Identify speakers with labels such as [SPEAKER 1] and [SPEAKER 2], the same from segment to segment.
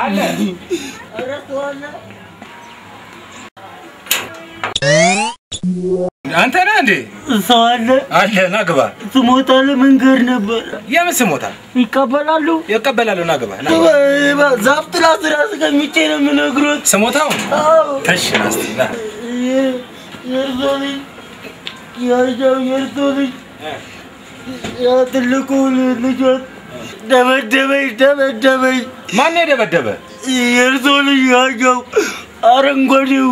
[SPEAKER 1] አለ
[SPEAKER 2] አረቷና
[SPEAKER 1] አንተ ነህ እንዴ
[SPEAKER 2] ሰዋለ
[SPEAKER 1] አለ ናግባ
[SPEAKER 2] ስሞታ ለመንገር ነበር
[SPEAKER 1] የምን ስሞታ ይቀበላሉ ናግባ
[SPEAKER 2] ዛፍ ጥላ ስራ እስከሚቼ ነው የምነግሮት
[SPEAKER 1] ስሞታው ተሽናስቲና
[SPEAKER 2] የርቶልኝ ያ ትልቁ ልጆት ደበደበኝ
[SPEAKER 1] ማን ደበደበ
[SPEAKER 2] የርቶልኝ ያው አረንጓዴው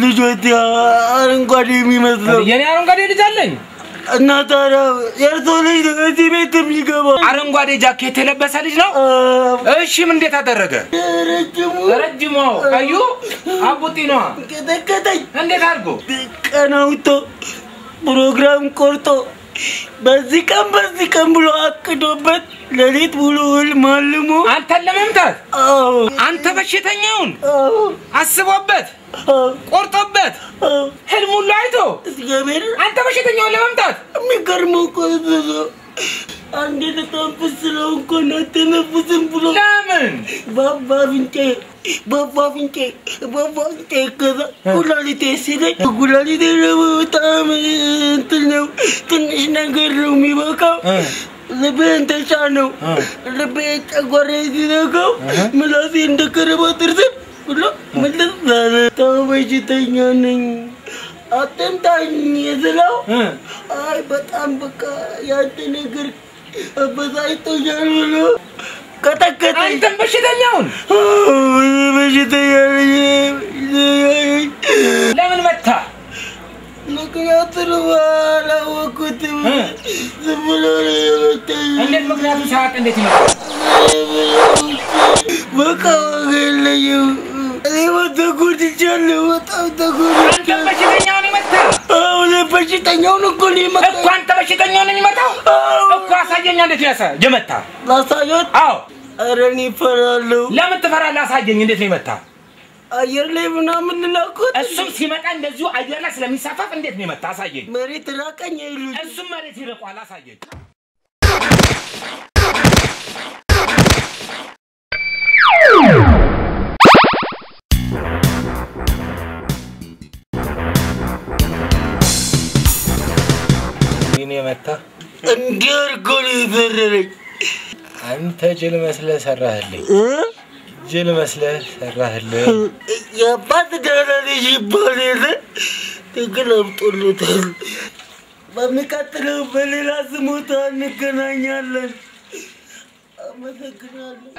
[SPEAKER 2] ልጆት አረንጓዴ የሚመስለው
[SPEAKER 1] የኔ አረንጓዴ ልጅ አለኝ
[SPEAKER 2] እና ታዲያ የርቶልኝ እዚህ ቤት የሚገባ
[SPEAKER 1] አረንጓዴ ጃኬት የለበሰ ልጅ ነው እሺ ምን እንዴት አደረገ ረጅሙ አዩ አቡጢ ነው
[SPEAKER 2] ከተከተኝ
[SPEAKER 1] እንዴት አድርጎ
[SPEAKER 2] ቀናውቶ ፕሮግራም ቆርጦ በዚህ ቀን ብሎ አቅዶበት ለሊት ብሎ ማልሞ
[SPEAKER 1] አንተ ለመምታት አንተ በሽተኛውን አስቦበት ቆርጦበት ህልሙ ሁሉ አይቶ
[SPEAKER 2] እግዚአብሔር
[SPEAKER 1] አንተ በሽተኛውን ለመምታት
[SPEAKER 2] የሚገርመው ቆይቶ አንዴ ለታንፍስ ነው እንኳን አትነፍስም ብሎ
[SPEAKER 1] ለምን
[SPEAKER 2] ባባፍንቴ ከዛ ኩላሊቴ ሲለኝ ኩላሊቴ በጣም እንትን ነው ትንሽ ነገር ነው የሚበቃው ልቤን ተጫነው ልቤን ጨጓራዬ ሲነካው ምላሴ እንደ ከረባት እርጥብ ብሎ መለስ አለ ተው በሽተኛ ነኝ አትምታኝ ስለው አይ በጣም በቃ ያንተ ነገር አበሳጭቶኛል ብሎ ከተከተኝ
[SPEAKER 1] አንተም በሽተኛውን ለምን መታ
[SPEAKER 2] ምክንያቱን አላወኩትም ዝም ብሎ ነው የመታኝ
[SPEAKER 1] እንዴት ምክንያቱ ሳያውቅ እንዴት ይመጣል
[SPEAKER 2] በቃ የለኝም እኔ ተጎድቻለሁ በጣም ተጎድቻለሁ
[SPEAKER 1] አንተ በሽተኛውን ይመታ
[SPEAKER 2] በሽተኛውን እኮ ነው የመታው
[SPEAKER 1] እኮ አንተ በሽተኛውን የሚመታው እኮ አሳየኝ እንዴት ያሰ የመታ
[SPEAKER 2] ላሳየት
[SPEAKER 1] አዎ
[SPEAKER 2] ኧረ እኔ እፈራለሁ
[SPEAKER 1] ለምን ትፈራለህ አሳየኝ እንዴት ነው የመታ
[SPEAKER 2] አየር ላይ ምናምን ልላኩት
[SPEAKER 1] እሱም ሲመጣ እንደዚሁ አየር ላይ ስለሚሳፋፍ እንዴት ነው የመታ አሳየኝ
[SPEAKER 2] መሬት ራቀኝ አይሉ
[SPEAKER 1] እሱም መሬት ይርቋል አሳየኝ መታ
[SPEAKER 2] እንዲርጎል ይፈረረኝ
[SPEAKER 1] አንተ ጅል መስለህ ሰራህልኝ ጅል መስለህ ሰራህልኝ
[SPEAKER 2] የባት ደረልሽ ይባላል ተገለብጦልታል በሚቀጥለው በሌላ ስሞታ እንገናኛለን አመሰግናለሁ